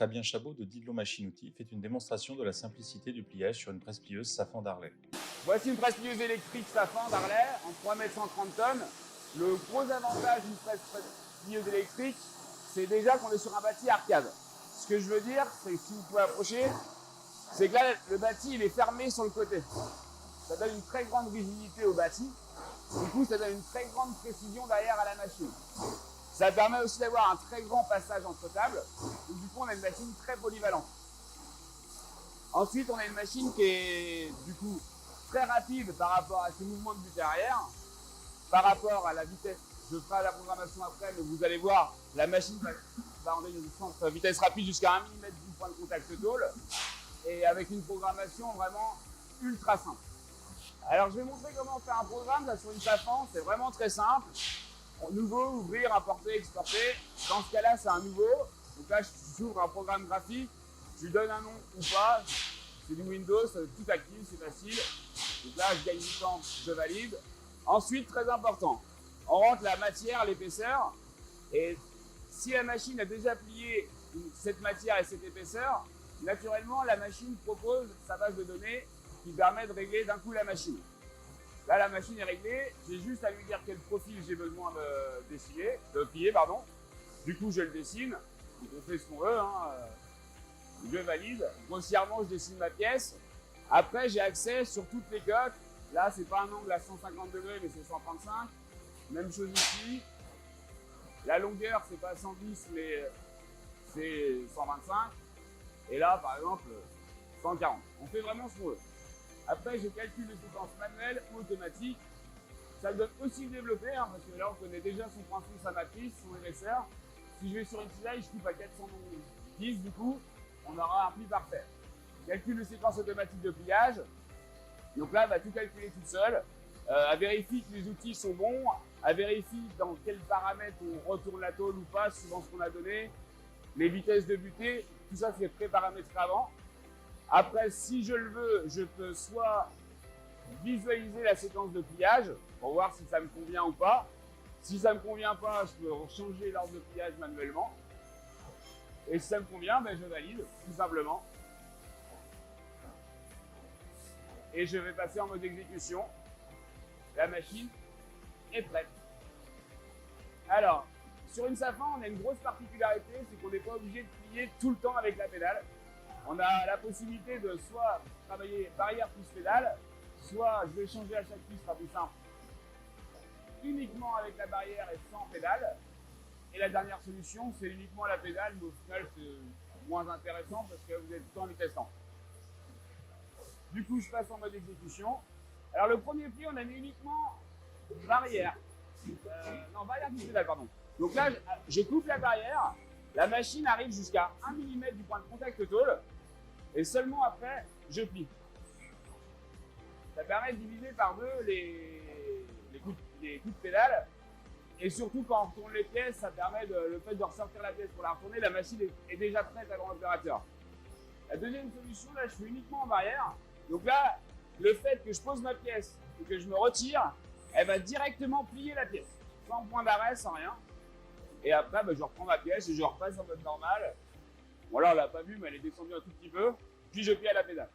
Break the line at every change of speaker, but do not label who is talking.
Fabien Chabot de Didlot Machine Outils fait une démonstration de la simplicité du pliage sur une presse plieuse Safan d'Arlay.
Voici une presse plieuse électrique Safan d'Arlay en 3 mètres 130 tonnes. Le gros avantage d'une presse plieuse électrique, c'est déjà qu'on est sur un bâti arcade. Ce que je veux dire, c'est que si vous pouvez approcher, c'est que là, le bâti, il est fermé sur le côté. Ça donne une très grande rigidité au bâti. Du coup, ça donne une très grande précision derrière à la machine. Ça permet aussi d'avoir un très grand passage entre tables. Donc, du coup, on a une machine très polyvalente. Ensuite, on a une machine qui est, du coup, très rapide par rapport à ses mouvements de butée arrière, par rapport à la vitesse. Je ferai la programmation après, mais vous allez voir, la machine va en une vitesse rapide jusqu'à 1 mm du point de contact tôle, et avec une programmation vraiment ultra simple. Alors, je vais montrer comment faire un programme là, sur une Safan. C'est vraiment très simple. Nouveau, ouvrir, importer, exporter. Dans ce cas-là, c'est un nouveau. Donc là, j'ouvre un programme graphique. Je lui donne un nom ou pas. C'est du Windows, tout active, c'est facile. Donc là, je gagne du temps, je valide. Ensuite, très important, on rentre la matière, l'épaisseur. Et si la machine a déjà plié cette matière et cette épaisseur, naturellement, la machine propose sa base de données qui permet de régler d'un coup la machine. Là, la machine est réglée, j'ai juste à lui dire quel profil j'ai besoin de plier. Du coup, je le dessine, on fait ce qu'on veut, je valide. Grossièrement, je dessine ma pièce. Après, j'ai accès sur toutes les coques. Là, c'est pas un angle à 150 degrés, mais c'est 135. Même chose ici. La longueur, c'est pas 110, mais c'est 125. Et là, par exemple, 140. On fait vraiment ce qu'on veut. Après, je calcule les séquences manuelles ou automatiques. Ça me donne aussi le développé, parce que là, on connaît déjà son principe, sa matrice, son épaisseur. Si je vais sur une cisaille, je coupe à 410, du coup, on aura un pli parfait. Calcule les séquences automatiques de pliage. Donc là, elle va tout calculer toute seule. Elle vérifie que les outils sont bons. Elle vérifie dans quels paramètres on retourne la tôle ou pas, suivant ce qu'on a donné. Les vitesses de butée, tout ça, c'est pré-paramétré avant. Après, si je le veux, je peux soit visualiser la séquence de pliage pour voir si ça me convient ou pas. Si ça me convient pas, je peux changer l'ordre de pliage manuellement. Et si ça me convient, je valide, tout simplement. Et je vais passer en mode exécution. La machine est prête. Alors, sur une Safan, on a une grosse particularité, c'est qu'on n'est pas obligé de plier tout le temps avec la pédale. On a la possibilité de soit travailler barrière plus pédale, soit je vais changer à chaque piste, ce sera plus simple, uniquement avec la barrière et sans pédale. Et la dernière solution, c'est uniquement la pédale, mais au final, c'est moins intéressant parce que vous êtes tout le temps en vitesse lente. Du coup, je passe en mode exécution. Alors, le premier pli, on a mis uniquement barrière. Barrière plus pédale, pardon. Donc là, je coupe la barrière. La machine arrive jusqu'à 1 mm du point de contact tôle. Et seulement après, je plie. Ça permet de diviser par deux les coups de pédale. Et surtout, quand on retourne les pièces, ça permet le fait de ressortir la pièce pour la retourner. La machine est déjà prête à grand opérateur. La deuxième solution, là, je fais uniquement en barrière. Donc là, le fait que je pose ma pièce et que je me retire, elle va directement plier la pièce. Sans point d'arrêt, sans rien. Et après, je reprends ma pièce et je repasse en mode normal. Bon, là, on l'a pas vu, mais elle est descendue un tout petit peu. Puis je plie à la pédale.